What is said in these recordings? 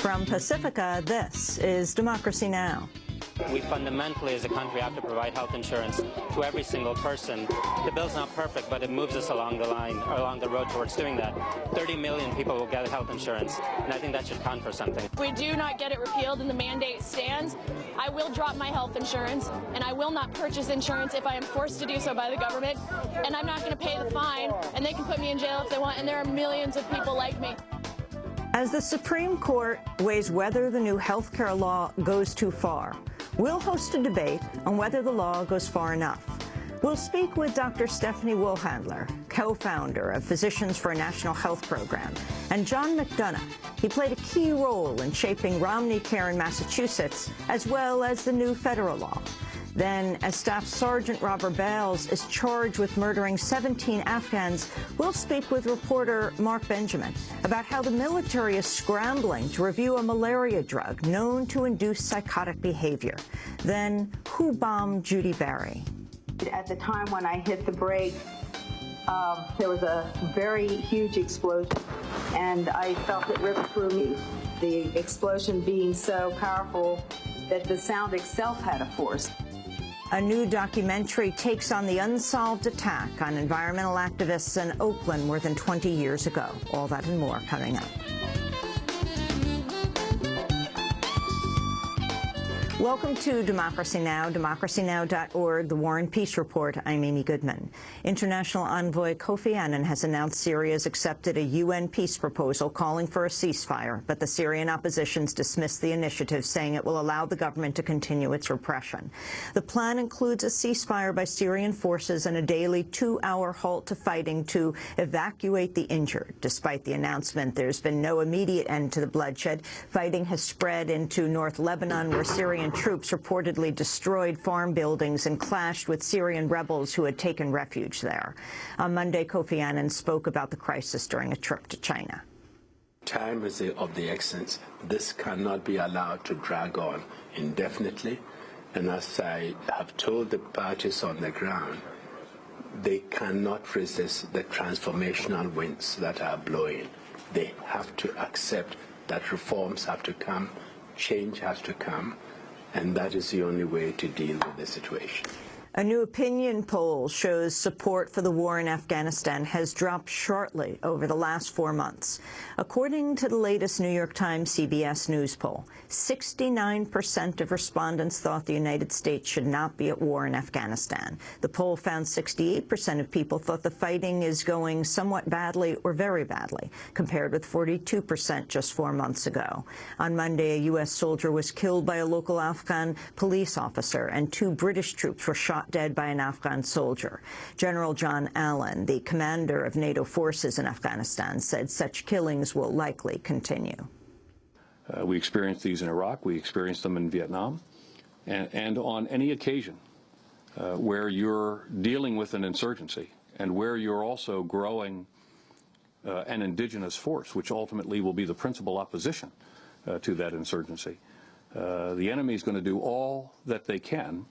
From Pacifica, this is Democracy Now! We fundamentally, as a country, have to provide health insurance to every single person. The bill's not perfect, but it moves us along the line, or along the road towards doing that. 30 million people will get health insurance, and I think that should count for something. If we do not get it repealed and the mandate stands, I will drop my health insurance, and I will not purchase insurance if I am forced to do so by the government, and I'm not going to pay the fine, and they can put me in jail if they want, and there are millions of people like me. As the Supreme Court weighs whether the new health care law goes too far, we'll host a debate on whether the law goes far enough. We'll speak with Dr. Stephanie Woolhandler, co-founder of Physicians for a National Health Program, and John McDonough. He played a key role in shaping Romney Care in Massachusetts, as well as the new federal law. Then, as Staff Sergeant Robert Bales is charged with murdering 17 Afghans, we'll speak with reporter Mark Benjamin about how the military is scrambling to review a malaria drug known to induce psychotic behavior. Then, who bombed Judy Berry? At the time when I hit the brake, there was a very huge explosion, and I felt it rip through me. The explosion being so powerful that the sound itself had a force. A new documentary takes on the unsolved attack on environmental activists in Oakland more than 20 years ago. All that and more coming up. Welcome to Democracy Now!, democracynow.org, The War and Peace Report. I'm Amy Goodman. International envoy Kofi Annan has announced Syria has accepted a UN peace proposal calling for a ceasefire, but the Syrian opposition's dismissed the initiative, saying it will allow the government to continue its repression. The plan includes a ceasefire by Syrian forces and a daily 2-hour halt to fighting to evacuate the injured. Despite the announcement, there's been no immediate end to the bloodshed. Fighting has spread into North Lebanon, where Syrian troops reportedly destroyed farm buildings and clashed with Syrian rebels who had taken refuge there. On Monday, Kofi Annan spoke about the crisis during a trip to China. Time is of the essence. This cannot be allowed to drag on indefinitely. And as I have told the parties on the ground, they cannot resist the transformational winds that are blowing. They have to accept that reforms have to come, change has to come, and that is the only way to deal with the situation. A new opinion poll shows support for the war in Afghanistan has dropped sharply over the last 4 months. According to the latest New York Times CBS News poll, 69% of respondents thought the United States should not be at war in Afghanistan. The poll found 68% of people thought the fighting is going somewhat badly or very badly, compared with 42% just 4 months ago. On Monday, a U.S. soldier was killed by a local Afghan police officer, and 2 British troops were shot dead by an Afghan soldier. General John Allen, the commander of NATO forces in Afghanistan, said such killings will likely continue. We experienced these in Iraq, we experienced them in Vietnam, and on any occasion where you're dealing with an insurgency and where you're also growing an indigenous force, which ultimately will be the principal opposition to that insurgency, the enemy is going to do all that they can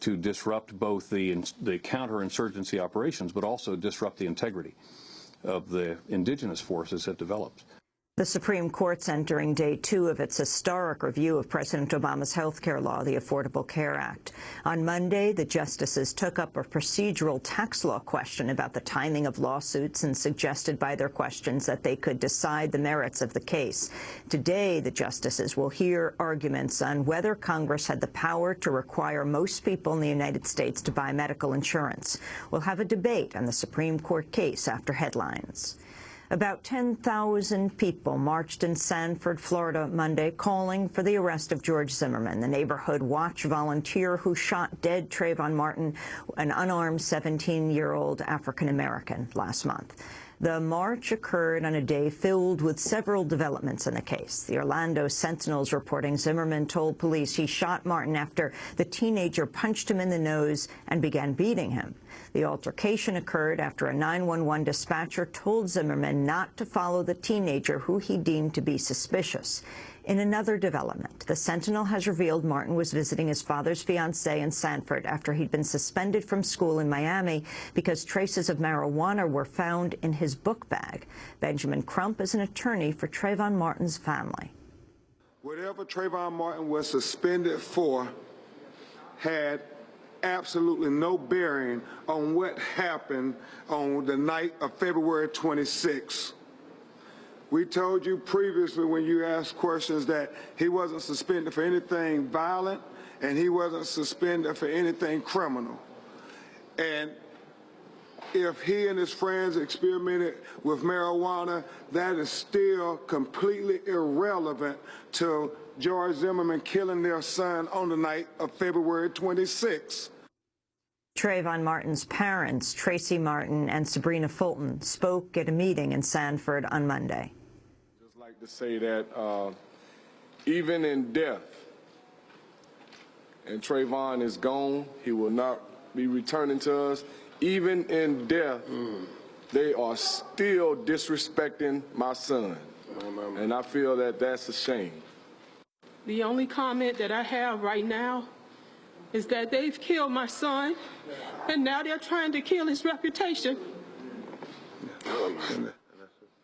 to disrupt both the counterinsurgency operations, but also disrupt the integrity of the indigenous forces that developed. The Supreme Court's entering day 2 of its historic review of President Obama's health care law, the Affordable Care Act. On Monday, the justices took up a procedural tax law question about the timing of lawsuits and suggested by their questions that they could decide the merits of the case. Today, the justices will hear arguments on whether Congress had the power to require most people in the United States to buy medical insurance. We'll have a debate on the Supreme Court case after headlines. About 10,000 people marched in Sanford, Florida, Monday, calling for the arrest of George Zimmerman, the neighborhood watch volunteer who shot dead Trayvon Martin, an unarmed 17-year-old African-American, last month. The march occurred on a day filled with several developments in the case. The Orlando Sentinel's reporting Zimmerman told police he shot Martin after the teenager punched him in the nose and began beating him. The altercation occurred after a 911 dispatcher told Zimmerman not to follow the teenager, who he deemed to be suspicious. In another development, the Sentinel has revealed Martin was visiting his father's fiancée in Sanford after he'd been suspended from school in Miami because traces of marijuana were found in his book bag. Benjamin Crump is an attorney for Trayvon Martin's family. Whatever Trayvon Martin was suspended for had absolutely no bearing on what happened on the night of February 26th. We told you previously when you asked questions that he wasn't suspended for anything violent and he wasn't suspended for anything criminal. And if he and his friends experimented with marijuana, that is still completely irrelevant to George Zimmerman killing their son on the night of February 26th. Trayvon Martin's parents, Tracy Martin and Sabrina Fulton, spoke at a meeting in Sanford on Monday. I'd just like to say that even in death, and Trayvon is gone, he will not be returning to us. Even in death, they are still disrespecting my son. And I feel that that's a shame. The only comment that I have right now is that they've killed my son, and now they're trying to kill his reputation.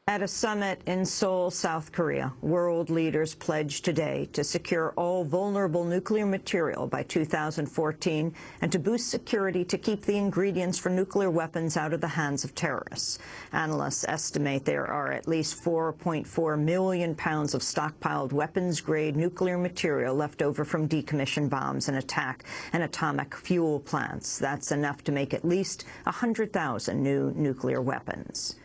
At a summit in Seoul, South Korea, world leaders pledged today to secure all vulnerable nuclear material by 2014 and to boost security to keep the ingredients for nuclear weapons out of the hands of terrorists. Analysts estimate there are at least 4.4 million pounds of stockpiled weapons-grade nuclear material left over from decommissioned bombs and attack and atomic fuel plants. That's enough to make at least 100,000 new nuclear weapons.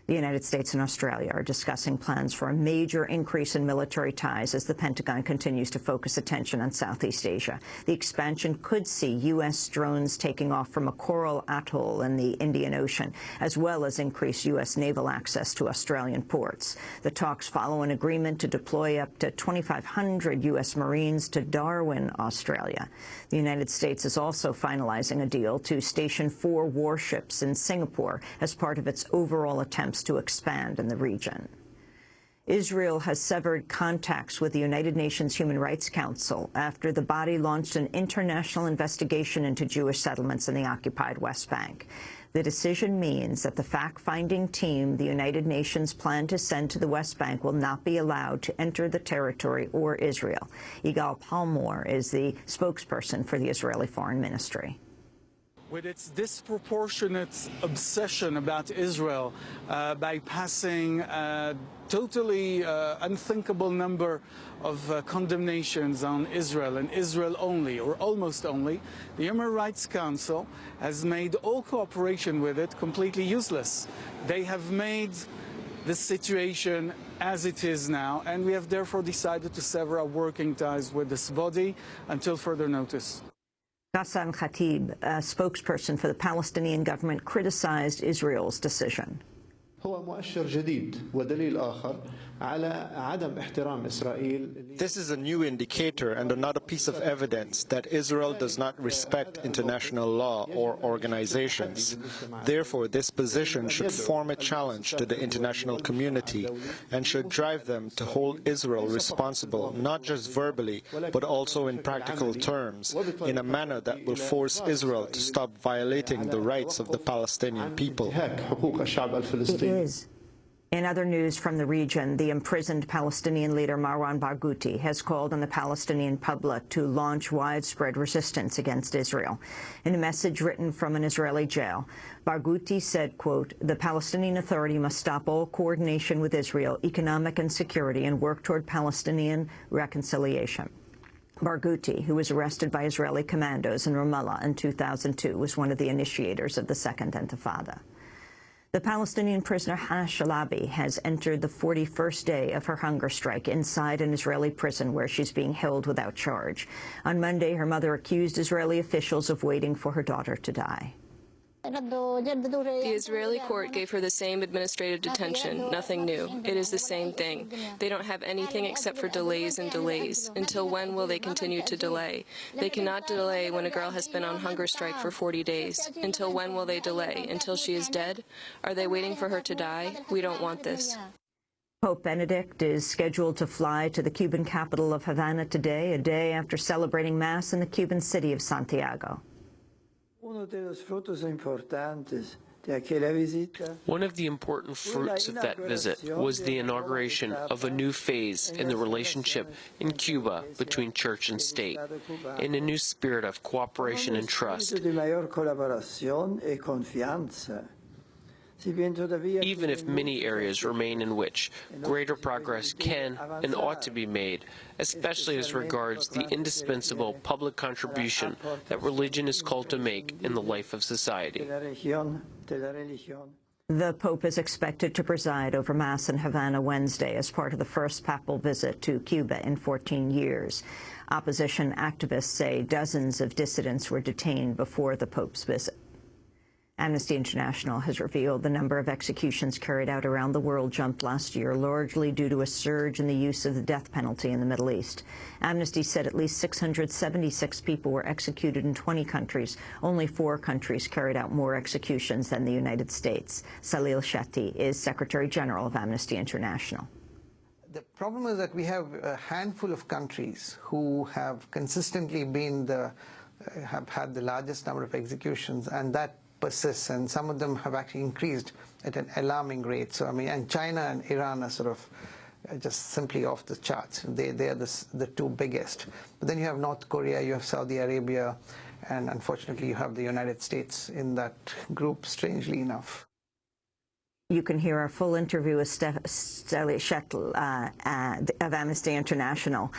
The United States and Australia are discussing plans for a major increase in military ties as the Pentagon continues to focus attention on Southeast Asia. The expansion could see U.S. drones taking off from a coral atoll in the Indian Ocean, as well as increase U.S. naval access to Australian ports. The talks follow an agreement to deploy up to 2,500 U.S. Marines to Darwin, Australia. The United States is also finalizing a deal to station 4 warships in Singapore as part of its overall attempts to expand in the region. Israel has severed contacts with the United Nations Human Rights Council after the body launched an international investigation into Jewish settlements in the occupied West Bank. The decision means that the fact-finding team the United Nations planned to send to the West Bank will not be allowed to enter the territory or Israel. Yigal Palmore is the spokesperson for the Israeli Foreign Ministry. With its disproportionate obsession about Israel, by passing a totally unthinkable number of condemnations on Israel and Israel only, or almost only, the Human Rights Council has made all cooperation with it completely useless. They have made the situation as it is now, and we have therefore decided to sever our working ties with this body until further notice. Ghassan Khatib, a spokesperson for the Palestinian government, criticized Israel's decision. This is a new indicator and another piece of evidence that Israel does not respect international law or organizations. Therefore, this position should form a challenge to the international community and should drive them to hold Israel responsible, not just verbally, but also in practical terms, in a manner that will force Israel to stop violating the rights of the Palestinian people. It is. In other news from the region, the imprisoned Palestinian leader Marwan Barghouti has called on the Palestinian public to launch widespread resistance against Israel. In a message written from an Israeli jail, Barghouti said, quote, "The Palestinian Authority must stop all coordination with Israel, economic and security, and work toward Palestinian reconciliation." Barghouti, who was arrested by Israeli commandos in Ramallah in 2002, was one of the initiators of the Second Intifada. The Palestinian prisoner Hannah Shalabi has entered the 41st day of her hunger strike inside an Israeli prison where she's being held without charge. On Monday, her mother accused Israeli officials of waiting for her daughter to die. The Israeli court gave her the same administrative detention, nothing new. It is the same thing. They don't have anything except for delays and delays. Until when will they continue to delay? They cannot delay when a girl has been on hunger strike for 40 days. Until when will they delay? Until she is dead? Are they waiting for her to die? We don't want this. Pope Benedict is scheduled to fly to the Cuban capital of Havana today, a day after celebrating Mass in the Cuban city of Santiago. One of the important fruits of that visit was the inauguration of a new phase in the relationship in Cuba between church and state, in a new spirit of cooperation and trust. Even if many areas remain in which greater progress can and ought to be made, especially as regards the indispensable public contribution that religion is called to make in the life of society. The Pope is expected to preside over Mass in Havana Wednesday as part of the first papal visit to Cuba in 14 years. Opposition activists say dozens of dissidents were detained before the Pope's visit. Amnesty International has revealed the number of executions carried out around the world jumped last year, largely due to a surge in the use of the death penalty in the Middle East. Amnesty said at least 676 people were executed in 20 countries. Only 4 countries carried out more executions than the United States. Salil Shetty is Secretary General of Amnesty International. The problem is that we have a handful of countries who have consistently been have had the largest number of executions, and that persists, and some of them have actually increased at an alarming rate. So, I mean, and China and Iran are sort of just simply off the charts. They are the 2 biggest. But then you have North Korea, you have Saudi Arabia, and unfortunately you have the United States in that group, strangely enough. You can hear our full interview with Salil Shetty of Amnesty International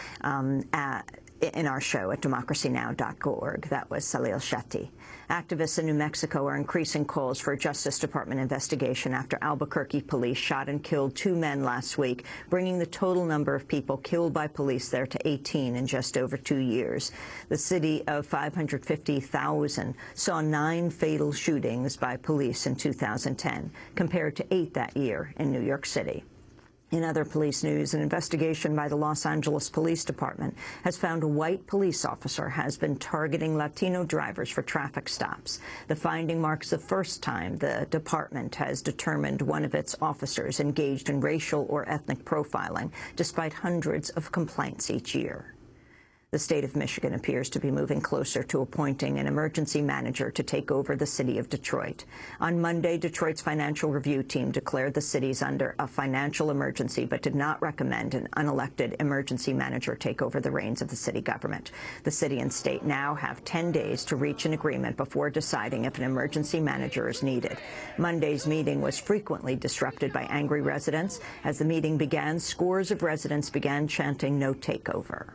in our show at democracynow.org. That was Salil Shetty. Activists in New Mexico are increasing calls for a Justice Department investigation after Albuquerque police shot and killed 2 men last week, bringing the total number of people killed by police there to 18 in just over 2 years. The city of 550,000 saw 9 fatal shootings by police in 2010, compared to 8 that year in New York City. In other police news, an investigation by the Los Angeles Police Department has found a white police officer has been targeting Latino drivers for traffic stops. The finding marks the first time the department has determined one of its officers engaged in racial or ethnic profiling, despite hundreds of complaints each year. The state of Michigan appears to be moving closer to appointing an emergency manager to take over the city of Detroit. On Monday, Detroit's financial review team declared the city's under a financial emergency, but did not recommend an unelected emergency manager take over the reins of the city government. The city and state now have 10 days to reach an agreement before deciding if an emergency manager is needed. Monday's meeting was frequently disrupted by angry residents. As the meeting began, scores of residents began chanting, "No takeover."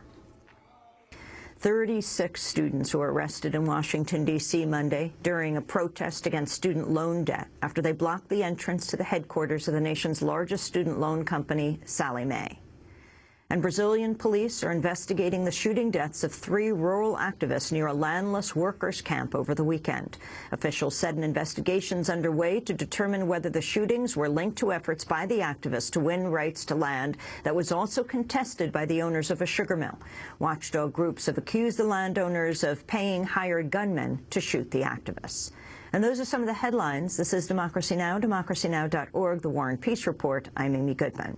36 students were arrested in Washington, D.C. Monday during a protest against student loan debt after they blocked the entrance to the headquarters of the nation's largest student loan company, Sallie Mae. And Brazilian police are investigating the shooting deaths of 3 rural activists near a landless workers' camp over the weekend. Officials said an investigation is underway to determine whether the shootings were linked to efforts by the activists to win rights to land that was also contested by the owners of a sugar mill. Watchdog groups have accused the landowners of paying hired gunmen to shoot the activists. And those are some of the headlines. This is Democracy Now!, democracynow.org, The War and Peace Report. I'm Amy Goodman.